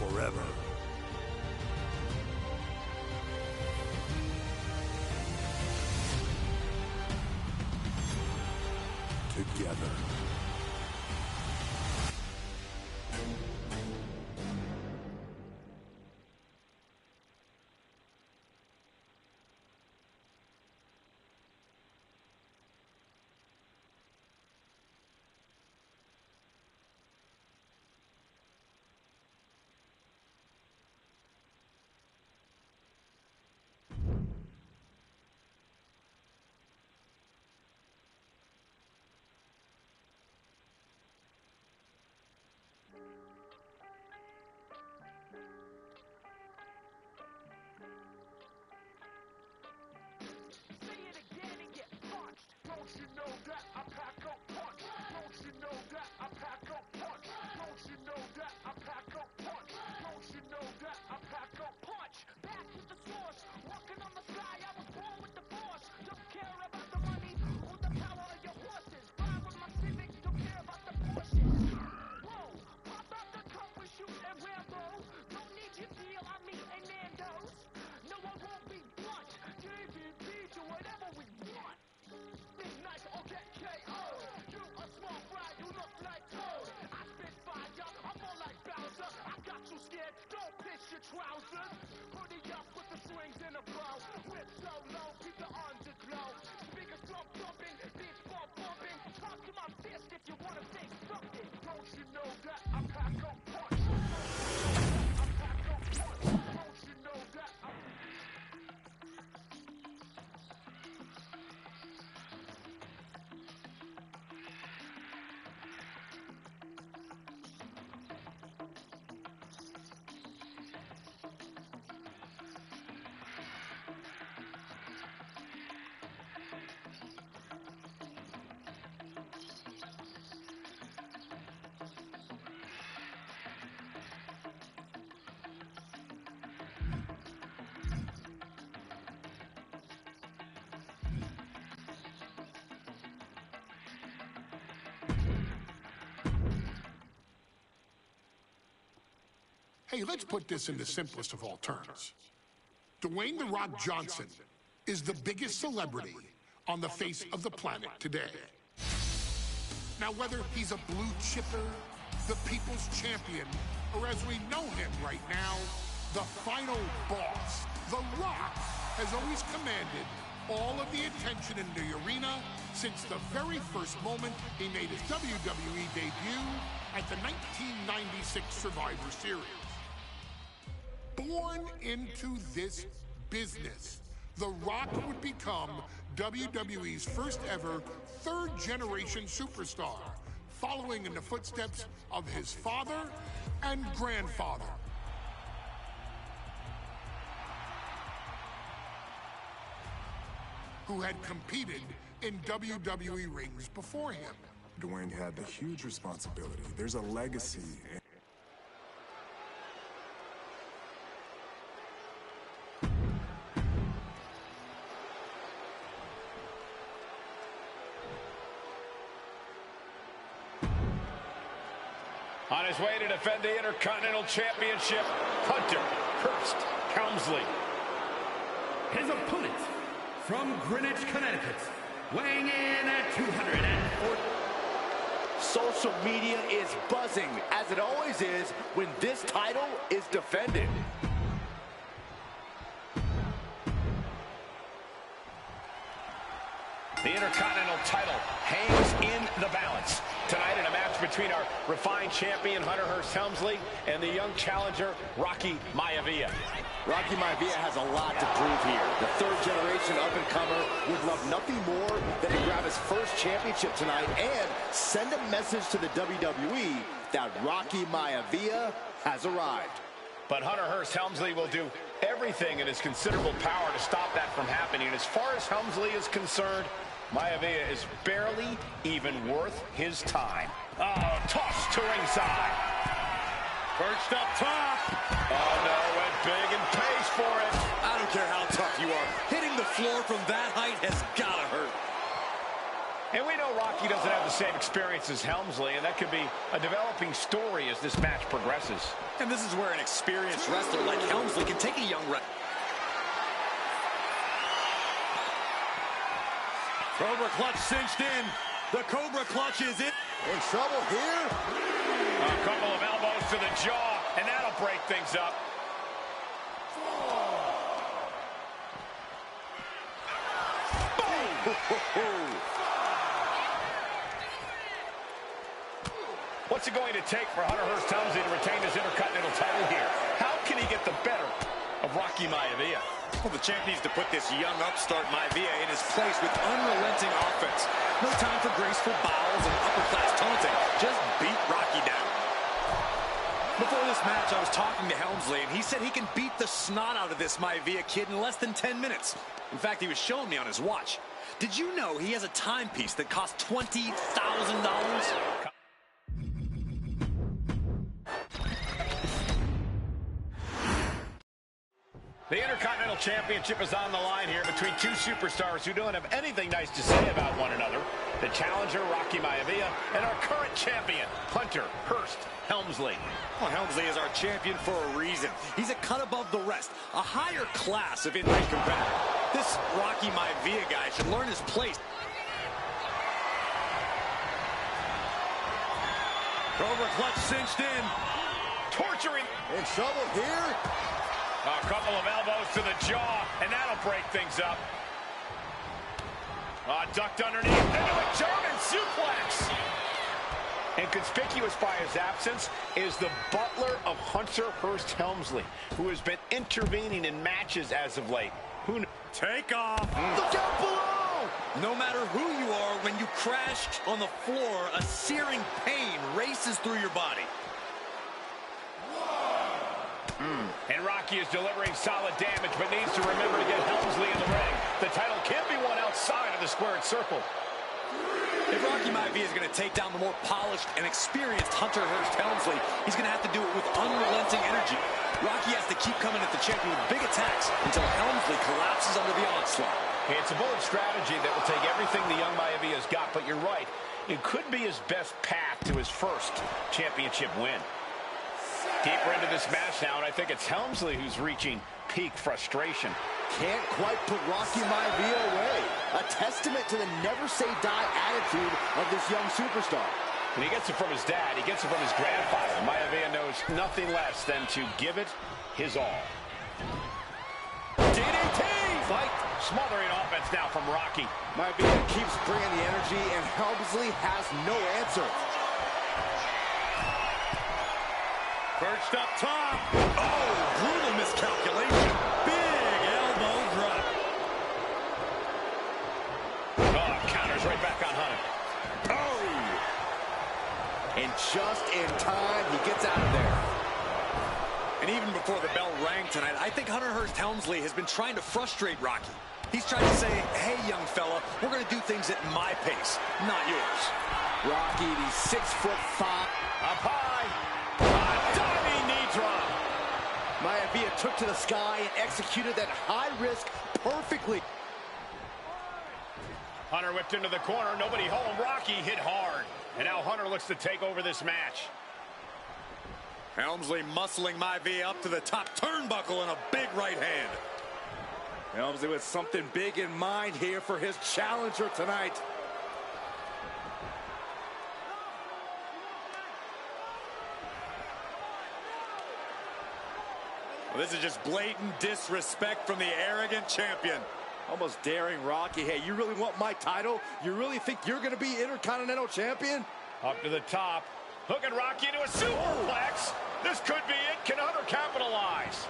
forever. Together. Hey, let's put this in the simplest of all terms. Dwayne "The Rock" Johnson is the biggest celebrity on the face of the planet today. Now, whether he's a blue chipper, the people's champion, or as we know him right now, the final boss, The Rock has always commanded all of the attention in the arena since the very first moment he made his WWE debut at the 1996 Survivor Series. Born into this business, The Rock would become WWE's first ever third-generation superstar, following in the footsteps of his father and grandfather. Who had competed in WWE rings before him. Dwayne had the huge responsibility. There's a legacy. On his way to defend the Intercontinental Championship, Hunter Hearst Helmsley. His opponent, from Greenwich, Connecticut, weighing in at 204. Social media is buzzing, as it always is when this title is defended. The Intercontinental title hangs in the balance tonight in a match between our refined champion, Hunter Hearst Helmsley, and the young challenger, Rocky Maivia. Rocky Maivia has a lot to prove here. The third-generation up-and-comer would love nothing more than to grab his first championship tonight and send a message to the WWE that Rocky Maivia has arrived. But Hunter Hearst Helmsley will do everything in his considerable power to stop that from happening. And as far as Helmsley is concerned, Maivia is barely even worth his time. Oh, toss to ringside. Perched up top. Oh, no, went big and pays for it. I don't care how tough you are. Hitting the floor from that height has got to hurt. And we know Rocky doesn't have the same experience as Helmsley, and that could be a developing story as this match progresses. And this is where an experienced wrestler like Helmsley can take a young wrestler. Cobra clutch cinched in. The Cobra clutch is in. In trouble here. A couple of elbows to the jaw, and that'll break things up. What's it going to take for Hunter Hearst Helmsley to retain his Intercontinental title here? How can he get the better of Rocky Maivia? Well, the champ needs to put this young upstart Maivia in his place with unrelenting offense. No time for graceful bows and upper-class taunting. Just beat Rocky down. Before this match, I was talking to Helmsley, and he said he can beat the snot out of this Maivia kid in less than 10 minutes. In fact, he was showing me on his watch. Did you know he has a timepiece that costs $20,000? The Intercontinental Championship is on the line here between two superstars who don't have anything nice to say about one another. The challenger, Rocky Maivia, and our current champion, Hunter Hearst Helmsley. Well, Helmsley is our champion for a reason. He's a cut above the rest, a higher class of in-ring competitor. This Rocky Maivia guy should learn his place. Cobra clutch cinched in. Torturing. In trouble here. A couple of elbows to the jaw, and that'll break things up. Ducked underneath into a German suplex. And conspicuous by his absence is the butler of Hunter Hearst Helmsley, who has been intervening in matches as of late. Who knows? Take off. Look out below! No matter who you are, when you crash on the floor, a searing pain races through your body. And Rocky is delivering solid damage, but needs to remember to get Helmsley in the ring. The title can't be won outside of the squared circle. If Rocky Maivia is going to take down the more polished and experienced Hunter Hearst Helmsley, he's going to have to do it with unrelenting energy. Rocky has to keep coming at the champion with big attacks until Helmsley collapses under the onslaught. It's a bold strategy that will take everything the young Maivia's got, but you're right. It could be his best path to his first championship win. Deeper into this match now, and I think it's Helmsley who's reaching peak frustration. Can't quite put Rocky Maivia away. A testament to the never-say-die attitude of this young superstar. And he gets it from his dad. He gets it from his grandfather. Maivia knows nothing less than to give it his all. DDT! Fight! Smothering offense now from Rocky. Maivia keeps bringing the energy, and Helmsley has no answer. Perched up top. Oh, brutal miscalculation. Big elbow drop. Oh, counters right back on Hunter. Oh! And just in time, he gets out of there. And even before the bell rang tonight, I think Hunter Hearst Helmsley has been trying to frustrate Rocky. He's trying to say, hey, young fella, we're going to do things at my pace, not yours. Rocky, the 6'5". Up high. Diving knee drop. Maivia took to the sky and executed that high risk perfectly. Hunter whipped into the corner. Nobody home. Rocky hit hard. And now Hunter looks to take over this match. Helmsley muscling Maivia up to the top turnbuckle and a big right hand. Helmsley with something big in mind here for his challenger tonight. Well, this is just blatant disrespect from the arrogant champion. Almost daring Rocky. Hey, you really want my title? You really think you're going to be Intercontinental Champion? Up to the top. Hooking Rocky into a superplex. This could be it. Can Hunter capitalize?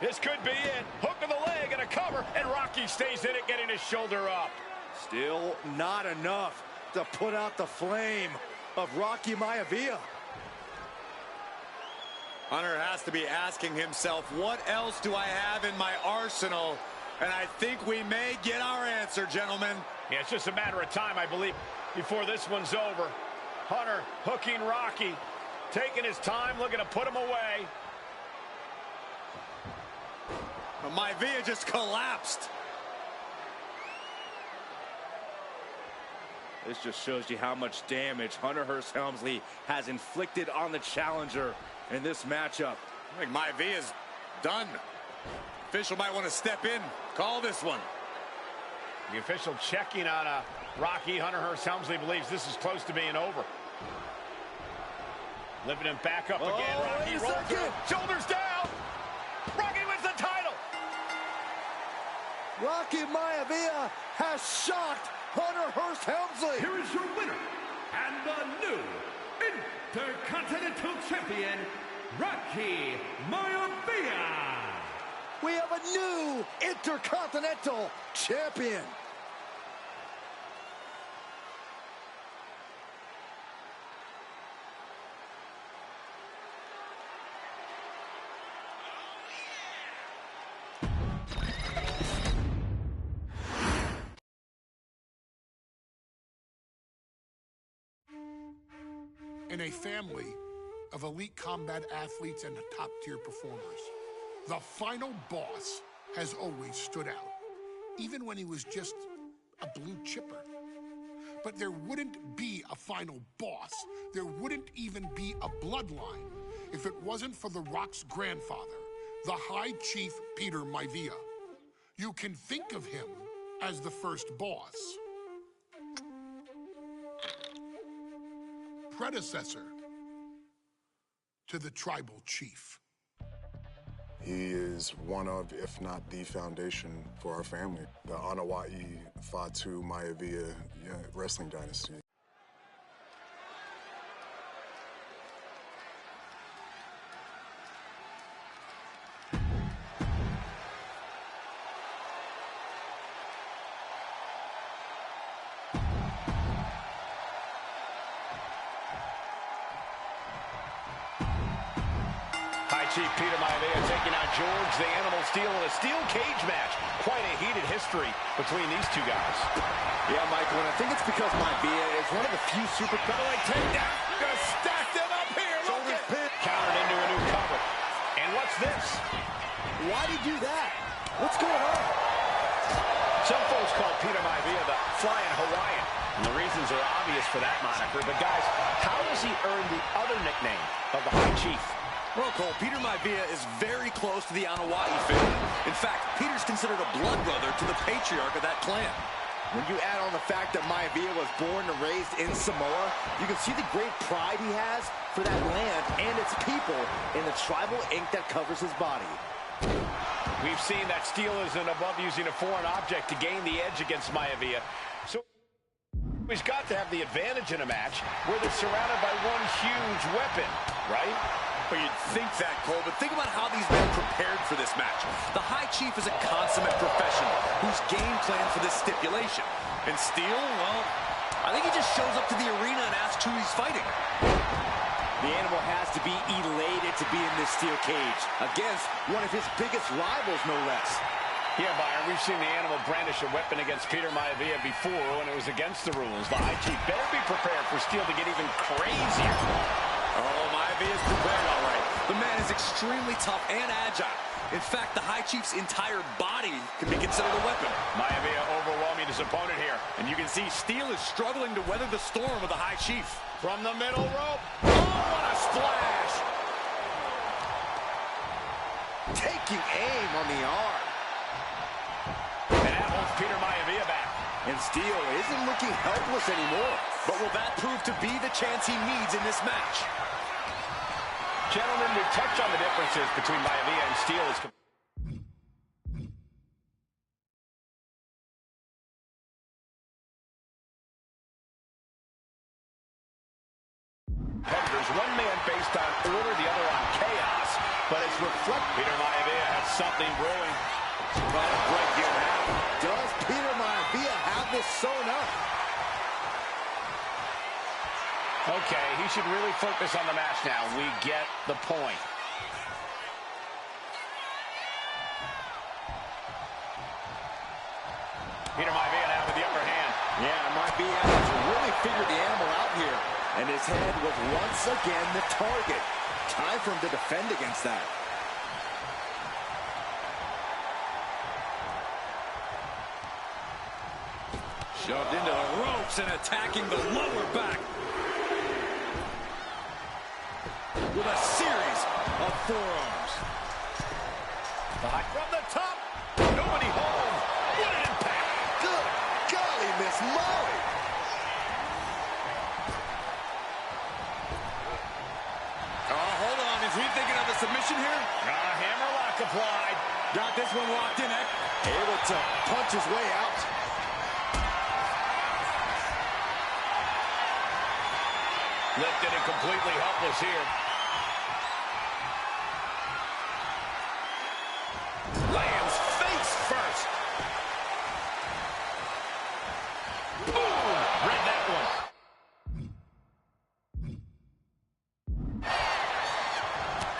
This could be it. Hook of the leg and a cover, and Rocky stays in it, getting his shoulder up. Still not enough to put out the flame of Rocky Maivia. Hunter has to be asking himself, what else do I have in my arsenal? And I think we may get our answer, gentlemen. Yeah, it's just a matter of time, I believe, before this one's over. Hunter hooking Rocky, taking his time, looking to put him away. Maivia just collapsed. This just shows you how much damage Hunter Hearst Helmsley has inflicted on the challenger in this matchup. I think Maivia's done. Official might want to step in, call this one. The official checking on Rocky. Hunter Hearst Helmsley believes this is close to being over. Lifting him back up again. Rocky rolls through. Shoulders down. Rocky wins the title. Rocky Maivia has shocked Hunter Hearst Helmsley. Here is your winner and the new Intercontinental Champion, Rocky Maivia. We have a new Intercontinental Champion. In a family of elite combat athletes and top-tier performers, the final boss has always stood out, even when he was just a blue chipper. But there wouldn't be a final boss. There wouldn't even be a bloodline if it wasn't for The Rock's grandfather, the High Chief Peter Maivia. You can think of him as the first boss. Predecessor to the tribal chief. He is one of, if not the foundation for our family, the Anawa'i Fatu Maivia wrestling dynasty. Chief Peter Maivia taking on George the Animal Steel in a steel cage match. Quite a heated history between these two guys. Yeah, Michael, and I think it's because Maivia is one of the few super... Takedown. Gonna stack them up here. Look at it. Countered into a new cover. And what's this? Why'd he do that? What's going on? Some folks call Peter Maivia the Flying Hawaiian. And the reasons are obvious for that moniker. But guys, how does he earn the other nickname of the High Chief? Well, Cole, Peter Maivia is very close to the Anawa'i family. In fact, Peter's considered a blood brother to the patriarch of that clan. When you add on the fact that Maivia was born and raised in Samoa, you can see the great pride he has for that land and its people in the tribal ink that covers his body. We've seen that Steel isn't above using a foreign object to gain the edge against Maivia. So he's got to have the advantage in a match where they're surrounded by one huge weapon, right? Well, you'd think that, Cole, but think about how these men prepared for this match. The High Chief is a consummate professional who's game planned for this stipulation. And Steel, well, I think he just shows up to the arena and asks who he's fighting. The Animal has to be elated to be in this steel cage against one of his biggest rivals, no less. Yeah, Byron, we've seen the Animal brandish a weapon against Peter Maivia before when it was against the rules. The High Chief better be prepared for Steel to get even crazier. Oh, Maivia is prepared, all right. The man is extremely tough and agile. In fact, the High Chief's entire body can be considered a weapon. Maivia overwhelming his opponent here. And you can see Steel is struggling to weather the storm of the High Chief. From the middle rope. Oh, what a splash! Taking aim on the arm. And that holds Peter Maivia back. And Steel isn't looking helpless anymore. But will that prove to be the chance he needs in this match? Gentlemen, we've touched on the differences between Maivia and Steel. Competitors, one man based on order, the other on chaos. But it's reflected. Peter Maivia has something brewing. Right, right here now. Does Peter Maivia have this sewn up? Okay, he should really focus on the match now. We get the point. Peter Maivia now with the upper hand. Yeah, Maivia has really figured the Animal out here. And his head was once again the target. Time for him to defend against that. Shoved into the ropes and attacking the lower back with a series of forearms. From the top, nobody home. What an impact. Good golly, Miss Molly. Oh, hold on. Is he thinking of a submission here? Hammerlock applied. Got this one locked in. Able to punch his way out. Lifted and completely helpless here. Lands face first. Boom! Read that one.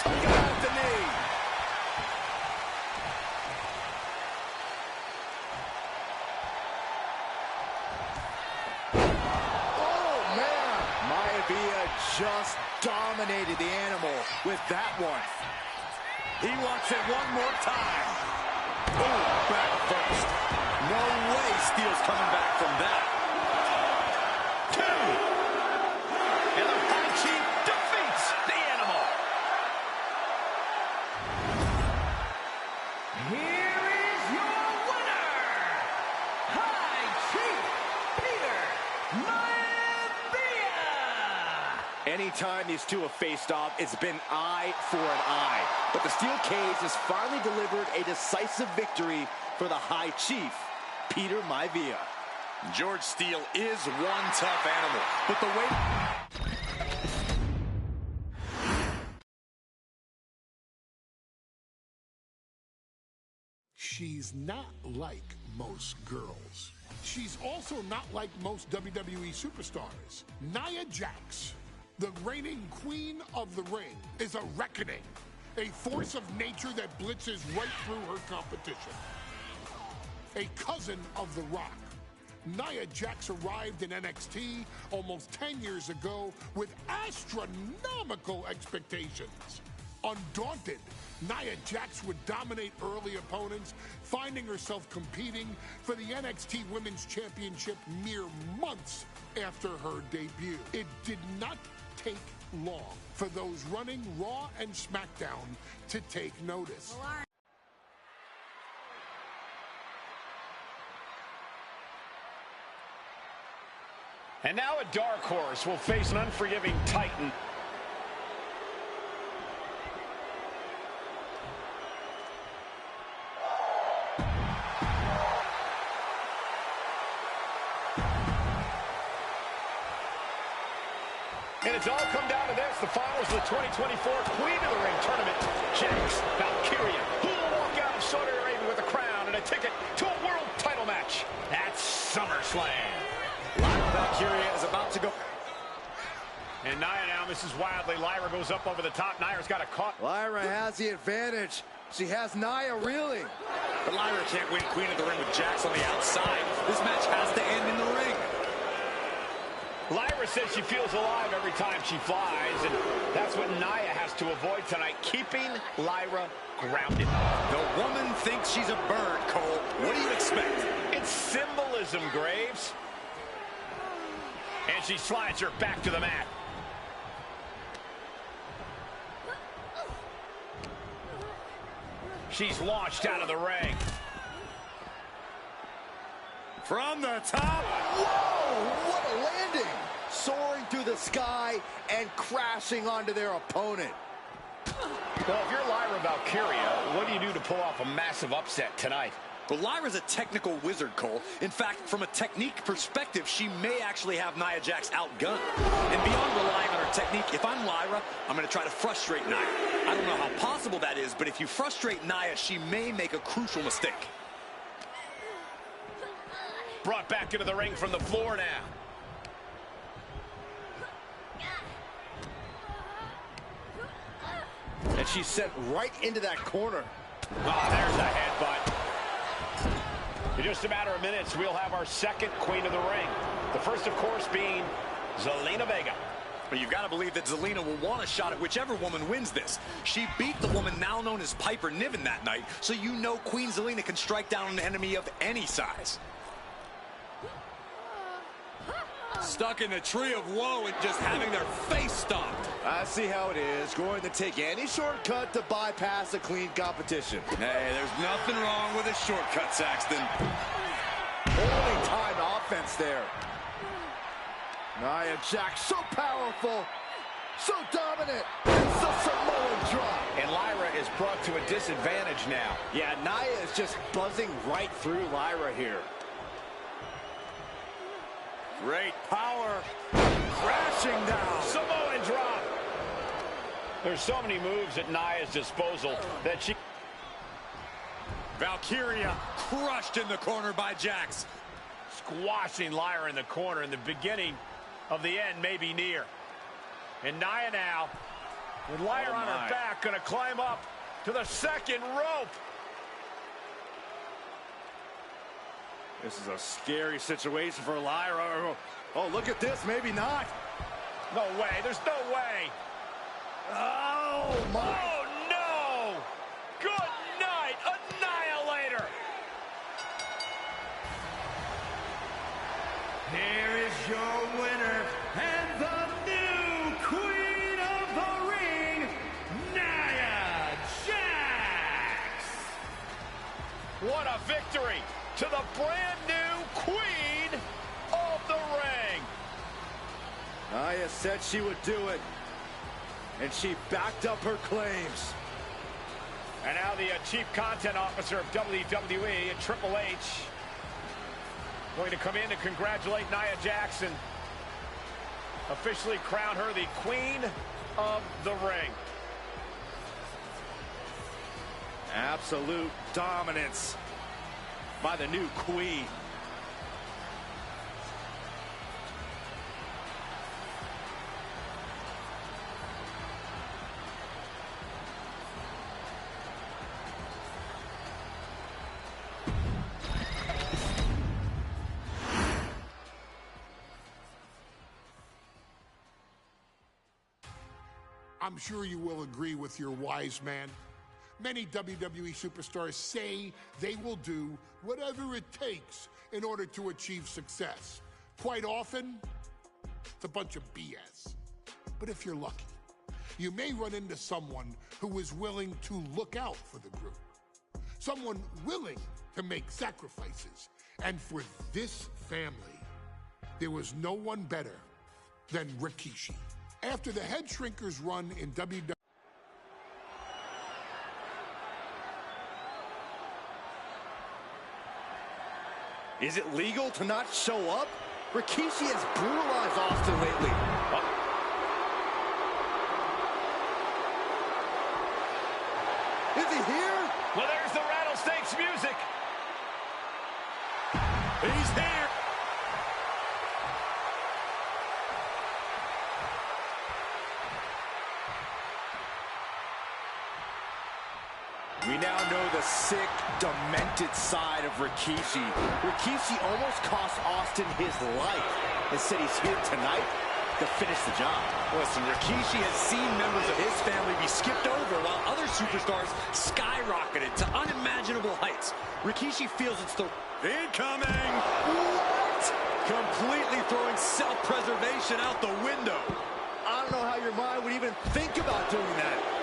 Took him out the knee. Just dominated the animal with that one. He wants it one more time. Oh, back first. No way Steele's coming back from that. 2. And the High Chief defeats the animal. Here is your winner, High Chief Peter Maivia. Anytime these two have faced off, it's been eye for an eye. But the steel cage has finally delivered a decisive victory for the High Chief, Peter Maivia. George Steele is one tough animal, but the way... She's not like most girls. She's also not like most WWE superstars. Nia Jax, the reigning queen of the ring, is a reckoning, a force of nature that blitzes right through her competition. A cousin of The Rock, Nia Jax arrived in NXT almost 10 years ago with astronomical expectations. Undaunted, Nia Jax would dominate early opponents, finding herself competing for the NXT Women's Championship mere months after her debut. It did not take long for those running Raw and SmackDown to take notice. And now a dark horse will face an unforgiving Titan. And it's all come down to this, the finals of the 2024 Queen of the Ring tournament. Jax Valkyria, who will walk out of Saudi Arabia with a crown and a ticket to a world title match at SummerSlam. Valkyria is about to go. And Nia now misses wildly. Lyra goes up over the top. Nia's got a caught. Lyra has the advantage. She has Nia reeling. But Lyra can't win Queen of the Ring with Jax on the outside. This match has to end in the ring. Lyra says she feels alive every time she flies, and that's what Nia has to avoid tonight, keeping Lyra grounded. The woman thinks she's a bird, Cole. What do you expect? It's symbolism, Graves. And she slides her back to the mat. She's launched out of the ring. From the top. Whoa, what a landing. Soaring through the sky and crashing onto their opponent. Well, if you're Lyra Valkyria, what do you do to pull off a massive upset tonight? Well, Lyra's a technical wizard, Cole. In fact, from a technique perspective, she may actually have Nia Jax outgunned. And beyond relying on her technique, if I'm Lyra, I'm going to try to frustrate Nia. I don't know how possible that is, but if you frustrate Nia, she may make a crucial mistake. Brought back into the ring from the floor now. And she's sent right into that corner. Oh, there's a headbutt. In just a matter of minutes, we'll have our second Queen of the Ring. The first, of course, being Zelina Vega. But you've got to believe that Zelina will want a shot at whichever woman wins this. She beat the woman now known as Piper Niven that night, so you know Queen Zelina can strike down an enemy of any size. stuck in the tree of woe and just having their face stomped. I see how it is. Going to take any shortcut to bypass a clean competition. Hey, there's nothing wrong with a shortcut, Saxton. Holding time offense there. Nia Jax, so powerful, so dominant. It's a Samoan drop. And Lyra is brought to a disadvantage now. Yeah, Nia is just buzzing right through Lyra here. Great power. Crashing down. Samoan drop. There's so many moves at Nia's disposal that she... Valkyria crushed in the corner by Jax. Squashing Lyra in the corner, and the beginning of the end may be near. And Nia now, with Lyra on her back, going to climb up to the second rope. This is a scary situation for Lyra. Oh, look at this. Maybe not. No way. There's no way. Oh, my. Oh, no. Good night, Annihilator. Here is your winner and the new Queen of the Ring, Nia Jax. What a victory to the brand new Queen of the Ring. Nia said she would do it, and she backed up her claims. And now the Chief Content Officer of WWE, Triple H, going to come in to congratulate Nia Jax, officially crown her the Queen of the Ring. Absolute dominance by the new Queen. I'm sure you will agree with your wise man. Many WWE superstars say they will do whatever it takes in order to achieve success. Quite often, it's a bunch of BS. But if you're lucky, you may run into someone who is willing to look out for the group. Someone willing to make sacrifices. And for this family, there was no one better than Rikishi. After the Head Shrinkers run in WWE, Is it legal to not show up? Rikishi has brutalized Austin lately. Is he here? Well, there's the Rattlesnakes music. He's here. We now know the sick, demented side of Rikishi. Rikishi almost cost Austin his life and said he's here tonight to finish the job. Listen, Rikishi has seen members of his family be skipped over while other superstars skyrocketed to unimaginable heights. Rikishi feels it's the incoming. What? Completely throwing self-preservation out the window. I don't know how your mind would even think about doing that.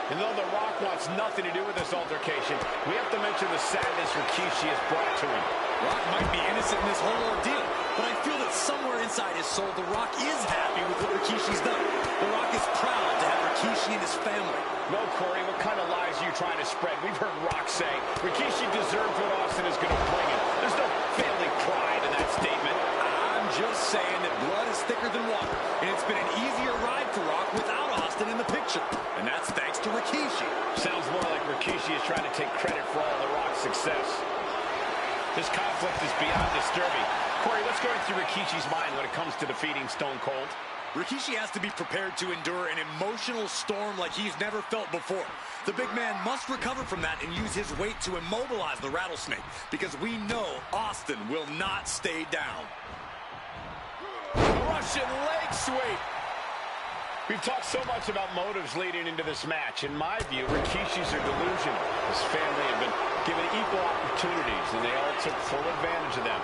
And though The Rock wants nothing to do with this altercation, we have to mention the sadness Rikishi has brought to him. Rock might be innocent in this whole ordeal, but I feel that somewhere inside his soul, The Rock is happy with what Rikishi's done. The Rock is proud to have Rikishi and his family. No, Corey, what kind of lies are you trying to spread? We've heard Rock say Rikishi deserves what Austin is going to bring him. There's no family pride in that statement. I'm just saying that blood is thicker than water, and it's been an easier ride for Rock without Austin in the picture. And that's thanks to Rikishi. Sounds more like Rikishi is trying to take credit for all the Rock's success. This conflict is beyond disturbing. Corey, what's going through Rikishi's mind when it comes to defeating Stone Cold? Rikishi has to be prepared to endure an emotional storm like he's never felt before. The big man must recover from that and use his weight to immobilize the Rattlesnake, because we know Austin will not stay down. Russian leg sweep. We've talked so much about motives leading into this match. In my view, Rikishi's are delusional. His family have been given equal opportunities, and they all took full advantage of them.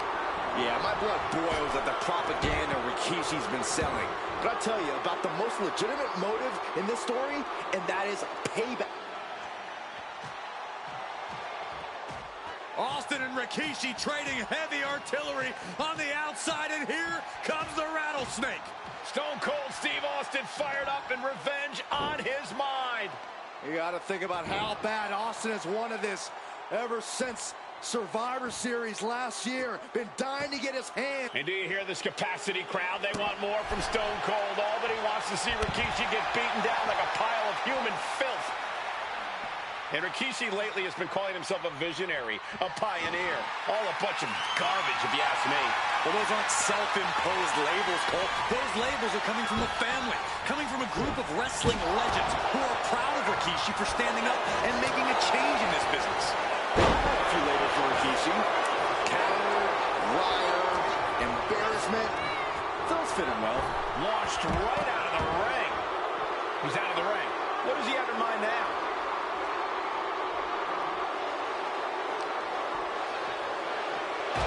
Yeah, my blood boils at the propaganda Rikishi's been selling. But I'll tell you about the most legitimate motive in this story, and that is payback. Austin and Rikishi trading heavy artillery on the outside, and here comes the rattlesnake. Stone Cold Steve Austin fired up and revenge on his mind. You got to think about how bad Austin has wanted this ever since Survivor Series last year. Been dying to get his hand. And do you hear this capacity crowd? They want more from Stone Cold. All that he wants to see Rikishi get beaten down like a pile of human filth. And Rikishi lately has been calling himself a visionary, a pioneer. All a bunch of garbage, if you ask me. Well, those aren't self-imposed labels, Cole. Those labels are coming from the family, coming from a group of wrestling legends who are proud of Rikishi for standing up and making a change in this business. A few labels for Rikishi. Coward, liar, embarrassment. Those fit him well. Launched right out of the ring. He's out of the ring. What does he have in mind now?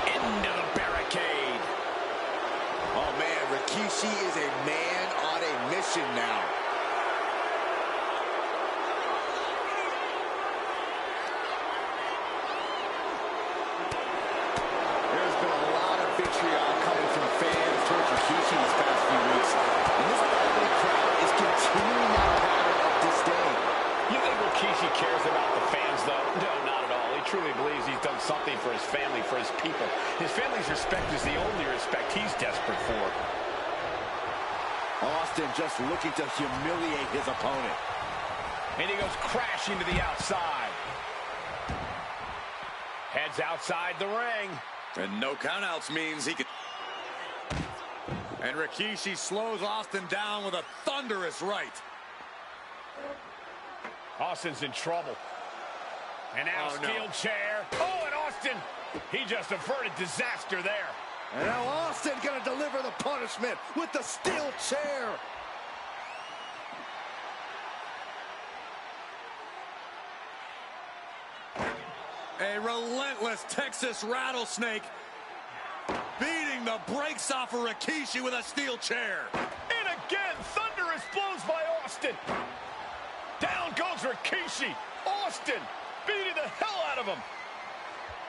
Into the barricade. Oh, man, Rikishi is a man on a mission now. There's been a lot of vitriol coming from fans towards Rikishi these past few weeks. And this ugly crowd is continuing that pattern of disdain. You think Rikishi cares about the fans, though? No, not at all. He truly believes he's done something for his family, for his people. His family's respect is the only respect he's desperate for. Austin just looking to humiliate his opponent. And he goes crashing to the outside. Heads outside the ring. And no countouts means he could... And Rikishi slows Austin down with a thunderous right. Austin's in trouble. And now steel chair. Oh, and Austin, he just averted disaster there. And now Austin gonna deliver the punishment with the steel chair. A relentless Texas rattlesnake beating the brakes off of Rikishi with a steel chair. And again, thunderous blows by Austin. Down goes Rikishi. Austin beating the hell out of him.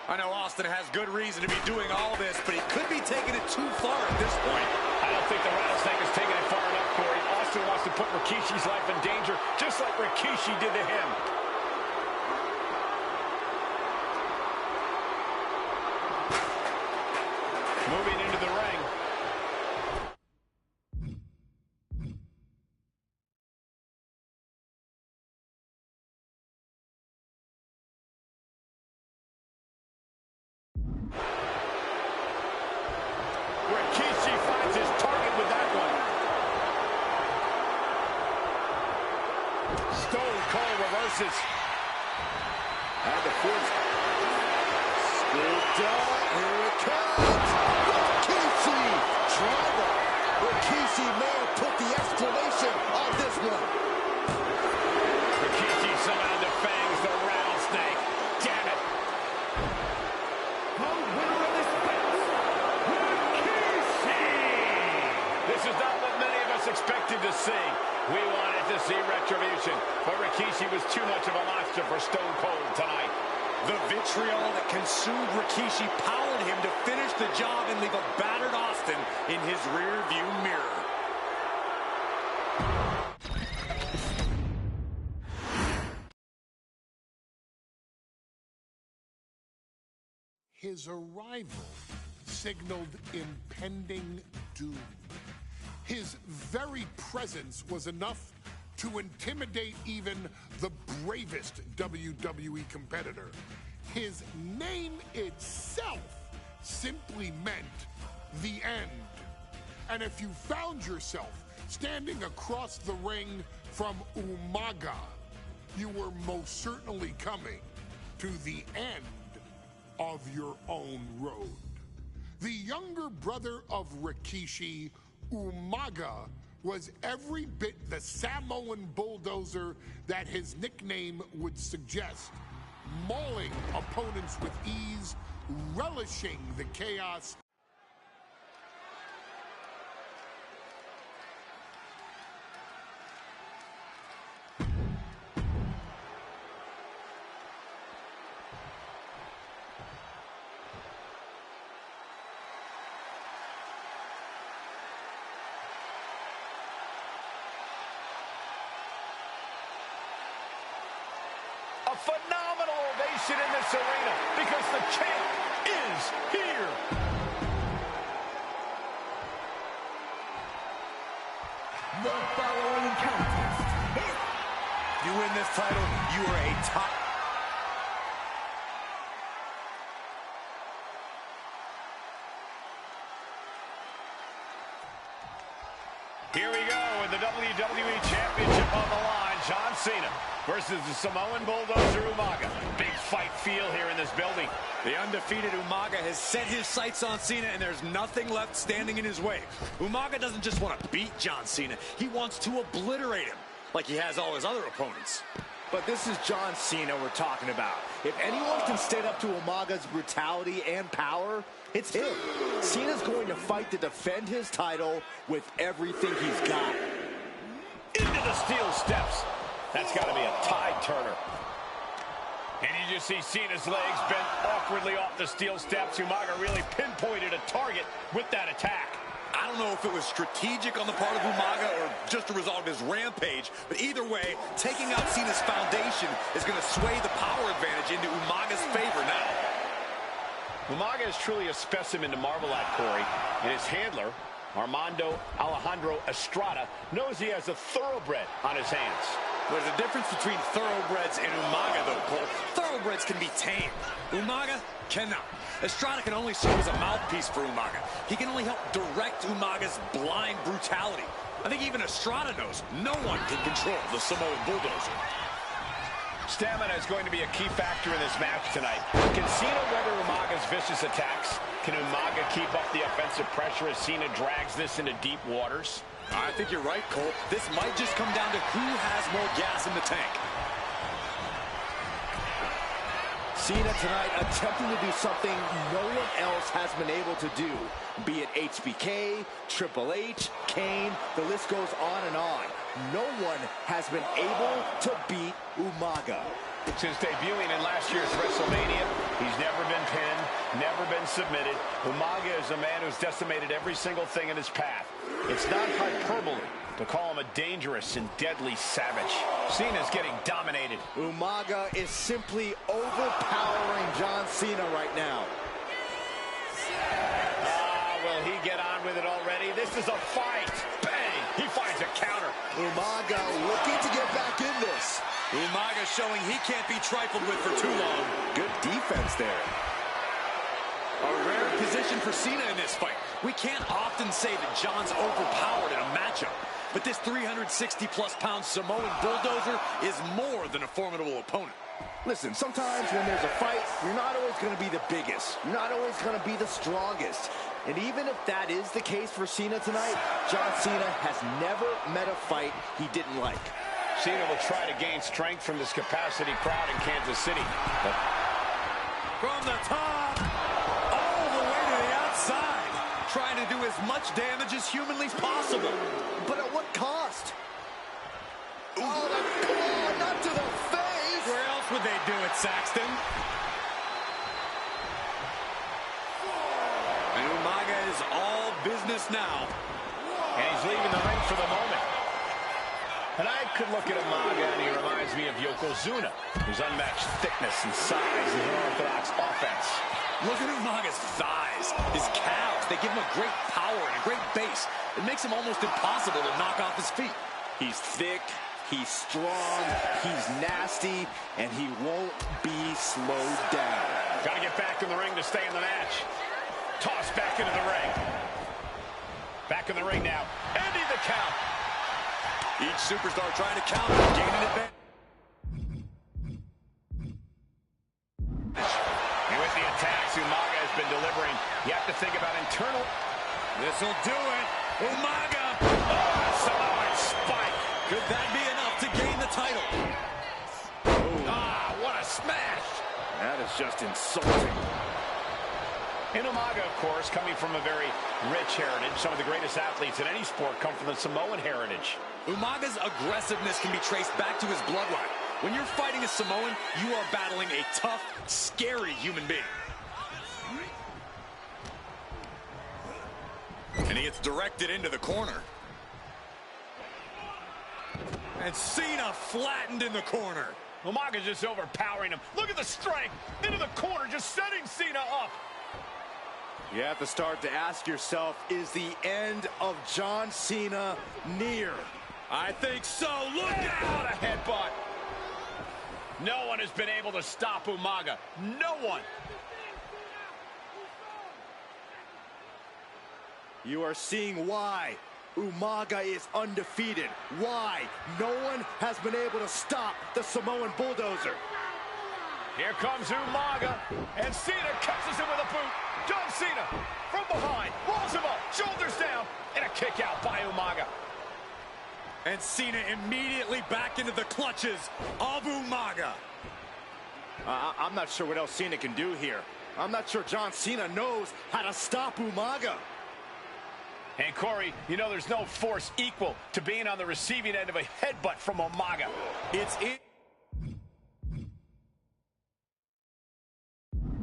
I know Austin has good reason to be doing all this, but he could be taking it too far at this point. I don't think the rattlesnake is taking it far enough, Corey. Austin wants to put Rikishi's life in danger, just like Rikishi did to him. Moving into the ring. Rikishi finds his target with that one. Stone Cold reverses. And the fourth. Scooped up. Here it comes. Rikishi. Trouble. Rikishi may have put the exclamation on this one. Rikishi somehow defangs the rattlesnake. Damn it. The winner of this bout, Rikishi! This is not what many of us expected to see. We wanted to see retribution, but Rikishi was too much of a monster for Stone Cold tonight. The vitriol that consumed Rikishi powered him to finish the job and leave a battered Austin in his rear-view mirror. His arrival signaled impending doom. His very presence was enough to intimidate even the bravest WWE competitor. His name itself simply meant the end. And if you found yourself standing across the ring from Umaga, you were most certainly coming to the end of your own road. The younger brother of Rikishi, Umaga, was every bit the Samoan bulldozer that his nickname would suggest, mauling opponents with ease, relishing the chaos, a phenomenal ovation in this arena because the champ is here. The following contest is... You win this title, you are a top... Here we go with the WWE Championship on the line. John Cena versus the Samoan Bulldozer Umaga. Big fight feel here in this building. The undefeated Umaga has set his sights on Cena, and there's nothing left standing in his way. Umaga doesn't just want to beat John Cena. He wants to obliterate him, like he has all his other opponents. But this is John Cena we're talking about. If anyone can stand up to Umaga's brutality and power, it's him. Cena's going to fight to defend his title with everything he's got. Into the steel steps. That's got to be a tide turner. And you just see Cena's legs bent awkwardly off the steel steps. Umaga really pinpointed a target with that attack. I don't know if it was strategic on the part of Umaga or just a result of his rampage, but either way, taking out Cena's foundation is going to sway the power advantage into Umaga's favor now. Umaga is truly a specimen to marvel at, Corey, and his handler, Armando Alejandro Estrada, knows he has a thoroughbred on his hands. There's a difference between thoroughbreds and Umaga, though, Cole. Thoroughbreds can be tamed. Umaga cannot. Estrada can only serve as a mouthpiece for Umaga. He can only help direct Umaga's blind brutality. I think even Estrada knows no one can control the Samoan Bulldozer. Stamina is going to be a key factor in this match tonight. Can Cena weather Umaga's vicious attacks? Can Umaga keep up the offensive pressure as Cena drags this into deep waters? I think you're right, Cole. This might just come down to who has more gas in the tank. Cena tonight attempting to do something no one else has been able to do. Be it HBK, Triple H, Kane, the list goes on and on. No one has been able to beat Umaga. Since debuting in last year's WrestleMania, he's never been pinned, never been submitted. Umaga is a man who's decimated every single thing in his path. It's not hyperbole to call him a dangerous and deadly savage. Cena's getting dominated. Umaga is simply overpowering John Cena right now. Will he get on with it already? This is a fight. Bang! He finds a counter. Umaga looking to get back in this. Umaga showing he can't be trifled with for too long. Good defense there. A rare position for Cena in this fight. We can't often say that John's overpowered in a matchup, but this 360-plus pound Samoan Bulldozer is more than a formidable opponent. Listen, sometimes when there's a fight, you're not always going to be the biggest. You're not always going to be the strongest. And even if that is the case for Cena tonight, John Cena has never met a fight he didn't like. Cena will try to gain strength from this capacity crowd in Kansas City. But from the top, all the way to the outside, trying to do as much damage as humanly possible. But at what cost? Oh, come on, not to the face! Where else would they do it, Saxton? And Umaga is all business now. And he's leaving the ring for the moment. And I could look at Umaga and he reminds me of Yokozuna, whose unmatched thickness and size is unorthodox offense. Look at Umaga's thighs, his calves. They give him a great power and a great base. It makes him almost impossible to knock off his feet. He's thick, he's strong, he's nasty, and he won't be slowed down. Got to get back in the ring to stay in the match. Toss back into the ring. Back in the ring now. Ending the count. Each superstar trying to counter, gaining advantage. And with the attacks Umaga has been delivering, you have to think about internal. This'll do it. Umaga. Samoan spike. Could that be enough to gain the title? What a smash. That is just insulting. And Umaga, of course, coming from a very rich heritage. Some of the greatest athletes in any sport come from the Samoan heritage. Umaga's aggressiveness can be traced back to his bloodline. When you're fighting a Samoan, you are battling a tough, scary human being. And he gets directed into the corner. And Cena flattened in the corner. Umaga's just overpowering him. Look at the strength. Into the corner, just setting Cena up. You have to start to ask yourself, is the end of John Cena near? I think so. Look Out out! a headbutt. No one has been able to stop Umaga. No one. You are seeing why Umaga is undefeated. Why no one has been able to stop the Samoan Bulldozer. Here comes Umaga, and Cena catches him with a boot. John Cena from behind, rolls him up, shoulders down, and a kick out by Umaga. And Cena immediately back into the clutches of Umaga. I'm not sure what else Cena can do here. I'm not sure John Cena knows how to stop Umaga. And Corey, you know there's no force equal to being on the receiving end of a headbutt from Umaga. It's in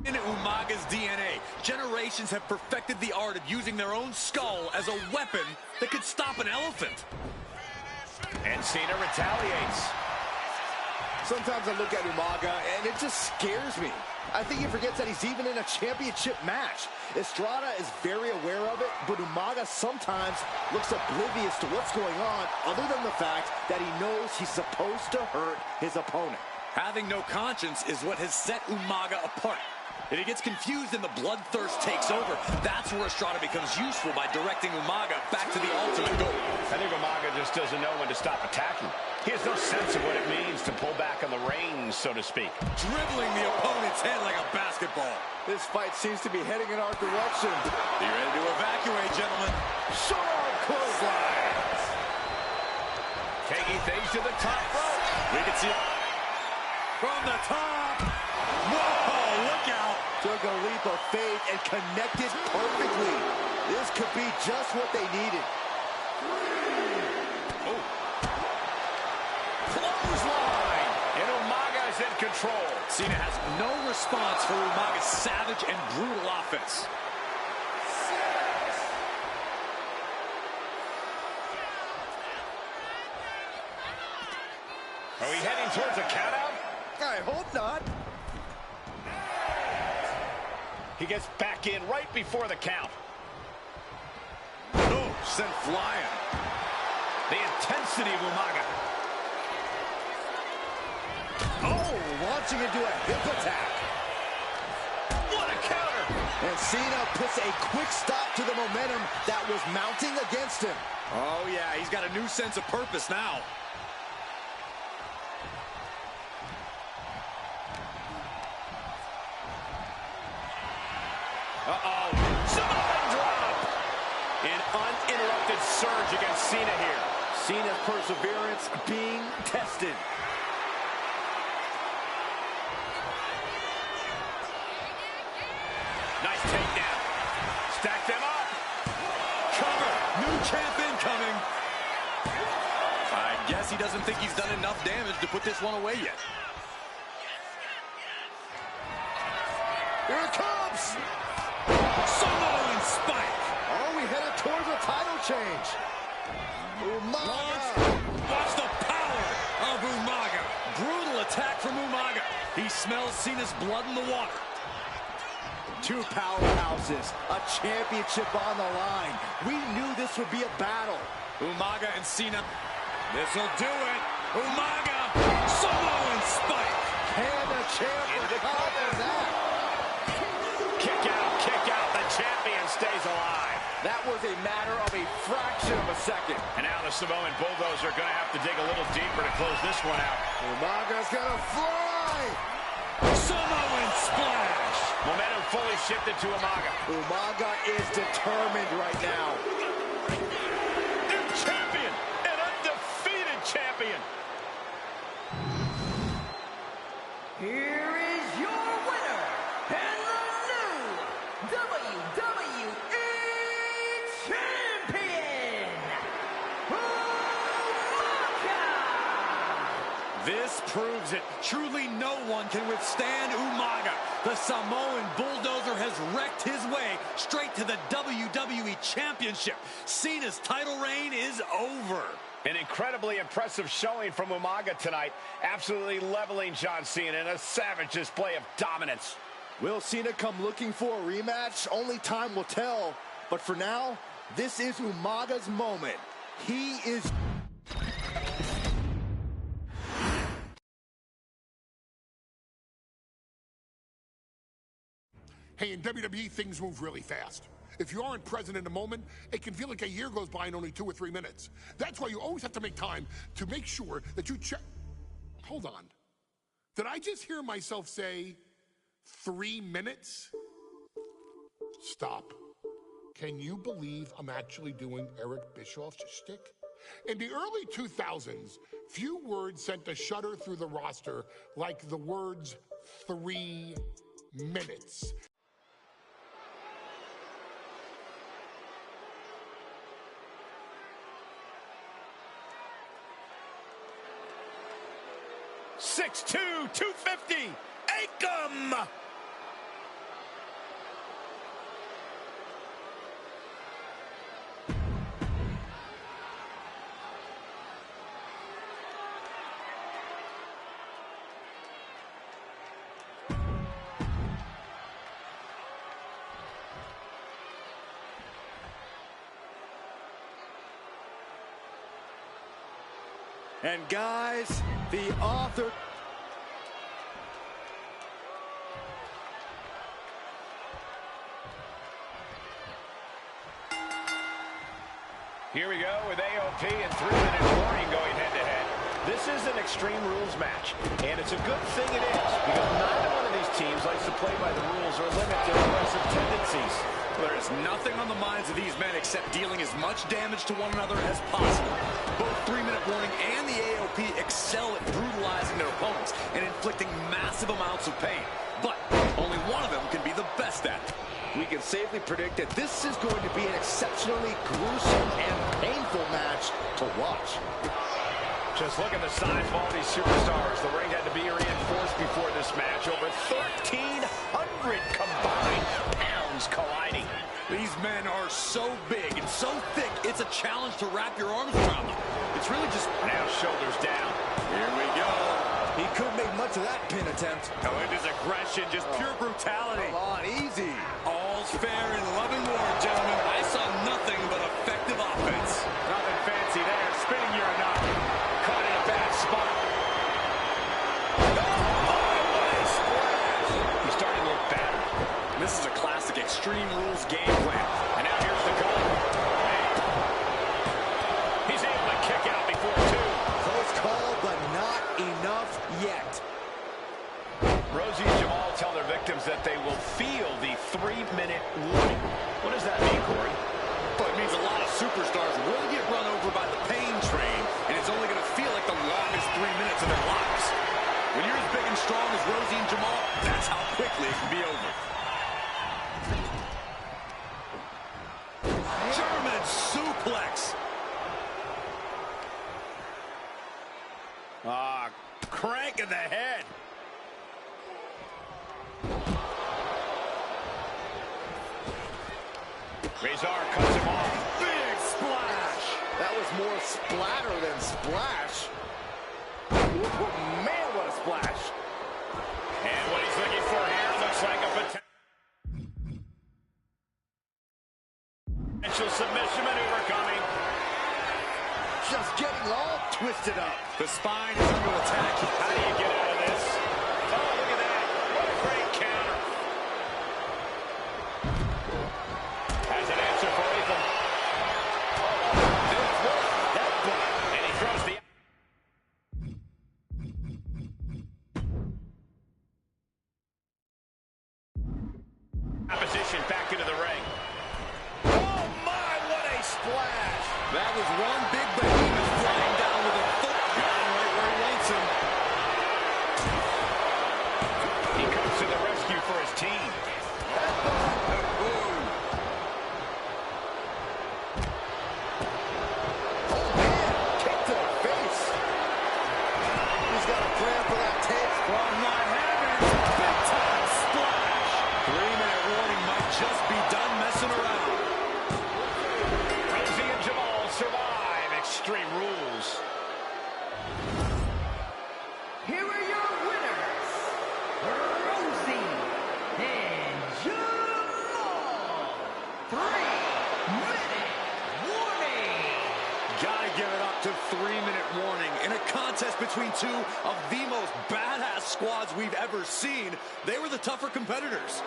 Umaga's DNA. Generations have perfected the art of using their own skull as a weapon that could stop an elephant. And Cena retaliates. Sometimes I look at Umaga and it just scares me. I think he forgets that he's even in a championship match. Estrada is very aware of it, but Umaga sometimes looks oblivious to what's going on, other than the fact that he knows he's supposed to hurt his opponent. Having no conscience is what has set Umaga apart. If he gets confused and the bloodthirst takes over, that's where Estrada becomes useful by directing Umaga back to the ultimate goal. I think Umaga just doesn't know when to stop attacking. He has no sense of what it means to pull back on the reins, so to speak. Dribbling the opponent's head like a basketball. This fight seems to be heading in our direction. Be ready to evacuate, gentlemen. Sharp clotheslines. Taking things to the top rope. We can see it from the top. Whoa, look out. Took a leap of faith and connected perfectly. This could be just what they needed. Clothesline. And Umaga is in control. Cena has no response for Umaga's savage and brutal offense. Are we heading towards a countout? I hope not. He gets back in right before the count. Oh, sent flying. The intensity of Umaga. Oh, launching into a hip attack. What a counter. And Cena puts a quick stop to the momentum that was mounting against him. Oh, yeah, he's got a new sense of purpose now. Uh-oh. Samoan drop. An uninterrupted surge against Cena here. Cena's perseverance being tested. Nice takedown. Stack them up. Cover. New champ incoming. I guess he doesn't think he's done enough damage to put this one away yet. Here it comes. Samoan spike. Are we headed towards a title change? Umaga. Watch the power of Umaga. Brutal attack from Umaga. He smells Cena's blood in the water. Two powerhouses, a championship on the line. We knew this would be a battle. Umaga and Cena. This'll do it. Umaga. Samoan spike. Can the champ recover from that? Kick out. The champion stays alive. That was a matter of a fraction of a second. And now the Samoan Bulldozer are going to have to dig a little deeper to close this one out. Umaga's gonna fly. Samoan splash. Momentum fully shifted to Umaga. Umaga is determined right now. New champion, an undefeated champion. Here is your winner, and the new WWE Champion, Umaga! This proves it. Truly no one can withstand Umaga. The Samoan Bulldozer has wrecked his way straight to the WWE Championship. Cena's title reign is over. An incredibly impressive showing from Umaga tonight. Absolutely leveling John Cena in a savage display of dominance. Will Cena come looking for a rematch? Only time will tell. But for now, this is Umaga's moment. He is... Hey, in WWE, things move really fast. If you aren't present in the moment, it can feel like a year goes by in only 2 or 3 minutes. That's why you always have to make time to make sure that you check... Hold on. Did I just hear myself say 3 minutes? Stop. Can you believe I'm actually doing Eric Bischoff's shtick? In the early 2000s, few words sent a shudder through the roster like the words 3 minutes. '6'2", 250, Akam! And guys, the author... Here we go with AOP and 3-minute warning going head-to-head. This is an Extreme Rules match, and it's a good thing it is, because neither one of these teams likes to play by the rules or limit their aggressive tendencies. There is nothing on the minds of these men except dealing as much damage to one another as possible. Both 3-minute warning and the AOP excel at brutalizing their opponents and inflicting massive amounts of pain. But only one of them can be the best at it. We can safely predict that this is going to be an exceptionally gruesome and painful match to watch. Just look at the size of all these superstars. The ring had to be reinforced before this match. Over 1,300 combined pounds colliding. These men are so big and so thick, it's a challenge to wrap your arms around them. It's really just... Now shoulders down. Here we go. He couldn't make much of that pin attempt. Oh, it is aggression, just pure brutality. Come on, easy. All's fair in love and war, gentlemen. I saw nothing but effective offense. Nothing fancy there. Spinning you're enough. Caught in a bad spot. Oh, what a splash. He's starting to look battered. This is a classic Extreme Rules game plan. And now here's the goal. He's able to kick out before 2. Close call, but not enough yet. Rosie and Jamal tell their victims that they will feel the 3-minute warning. What does that mean, Corey? Well, it means a lot of superstars will get run over by the pain train, and it's only going to feel like the longest 3 minutes of their lives. When you're as big and strong as Rosie and Jamal, that's how quickly it can be over. German suplex. Crank in the head. Razor cuts him off. Big splash. That was more splatter than splash. Man, what a splash. And what he's looking for here looks like a potential submission maneuver coming. Just getting all twisted up. The spine is under attack. How do you get out of this? Oh, look at that. What a great counter. Has an answer for Ethan. And he throws the... opposition back into the ring. Oh, my, what a splash. That was one big behemoth flying down with a foot. Got him right where he wants him. Gotta give it up to 3-minute warning. In a contest between two of the most badass squads we've ever seen, they were the tougher competitors.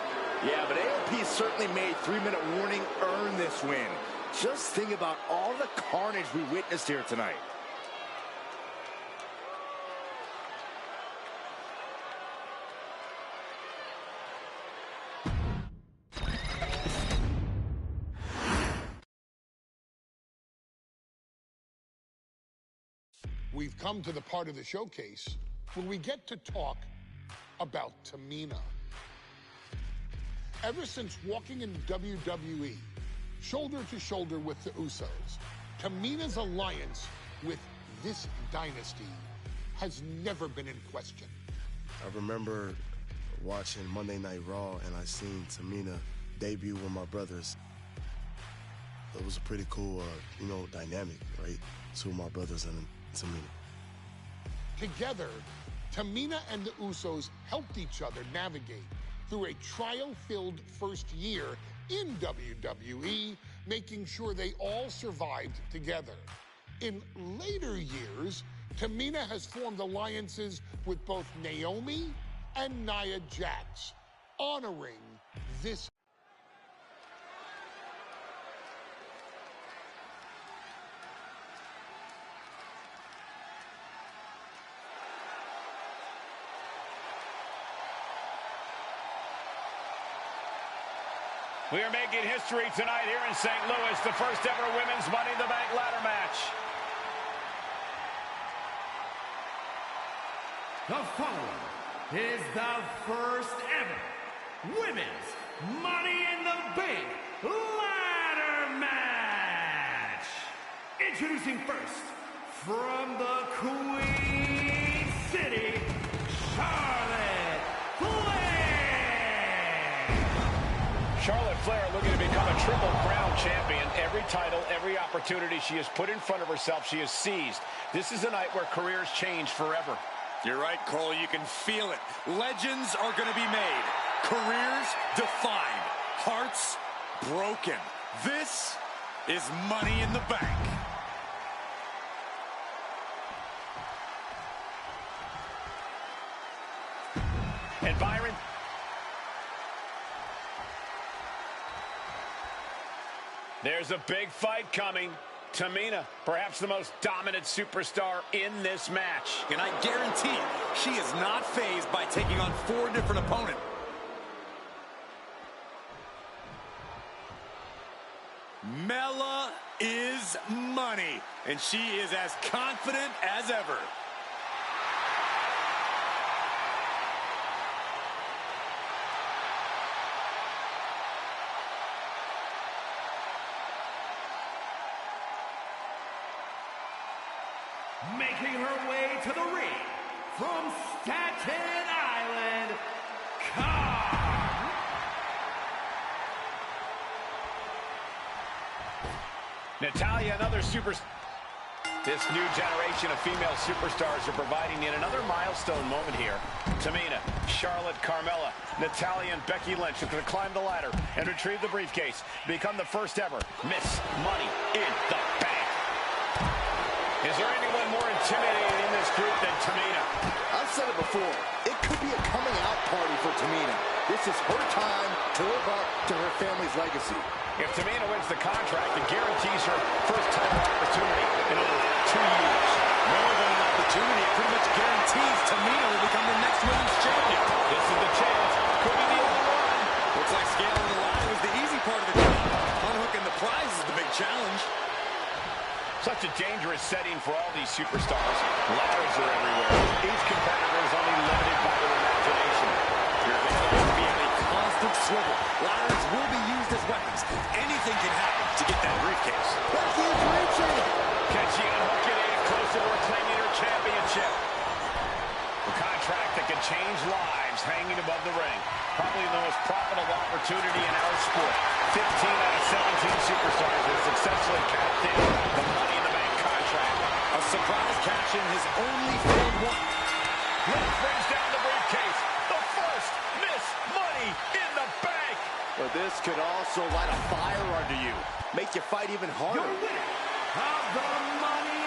Yeah, but AOP certainly made 3-minute warning earn this win. Just think about all the carnage we witnessed here tonight. We've come to the part of the showcase where we get to talk about Tamina. Ever since walking in WWE, shoulder to shoulder with the Usos, Tamina's alliance with this dynasty has never been in question. I remember watching Monday Night Raw, and I seen Tamina debut with my brothers. It was a pretty cool, dynamic, right? Two of my brothers and Tamina. Together, Tamina and the Usos helped each other navigate through a trial-filled first year in WWE, making sure they all survived together. In later years, Tamina has formed alliances with both Naomi and Nia Jax, honoring this. We are making history tonight here in St. Louis, the first ever women's Money in the Bank ladder match. The following is the first ever Women's Money in the Bank ladder match. Introducing first, from the Queen City, Charlotte Flair. Charlotte Flair looking to become a Triple Crown champion. Every title, every opportunity she has put in front of herself, she has seized. This is a night where careers change forever. You're right, Cole. You can feel it. Legends are going to be made. Careers defined. Hearts broken. This is Money in the Bank. And Byron, there's a big fight coming. Tamina, perhaps the most dominant superstar in this match. And I guarantee she is not fazed by taking on 4 different opponents. Mela is money, and she is as confident as ever. Making her way to the ring from Staten Island, Natalya, another superstar. This new generation of female superstars are providing yet another milestone moment here. Tamina, Charlotte, Carmella, Natalya, and Becky Lynch are going to climb the ladder and retrieve the briefcase, become the first ever Miss Money in the Bank. Is there anyone more intimidating in this group than Tamina? I've said it before, it could be a coming out party for Tamina. This is her time to live up to her family's legacy. If Tamina wins the contract, it guarantees her first title opportunity in over 2 years. More than an opportunity, it pretty much guarantees Tamina will become the next women's champion. This is the chance. Could be the only one. Looks like scaling the ladder was the easy part of the job. Unhooking the prize is the big challenge. Such a dangerous setting for all these superstars. Ladders are everywhere. Each competitor is only limited by their imagination. You're going to be on a constant swivel. Ladders will be used as weapons. Anything can happen to get that briefcase. Becky's reaching. Can she unhook it in closer to reclaiming her championship? A contract that can change lives hanging above the ring. Probably the most profitable opportunity in our sport. 15 out of 17 superstars have successfully cashed in the Money in the Bank contract. A surprise cash-in has only failed one. Lynch brings down the briefcase. The first Miss Money in the Bank. But this could also light a fire under you. Make you fight even harder. your winner, of the Money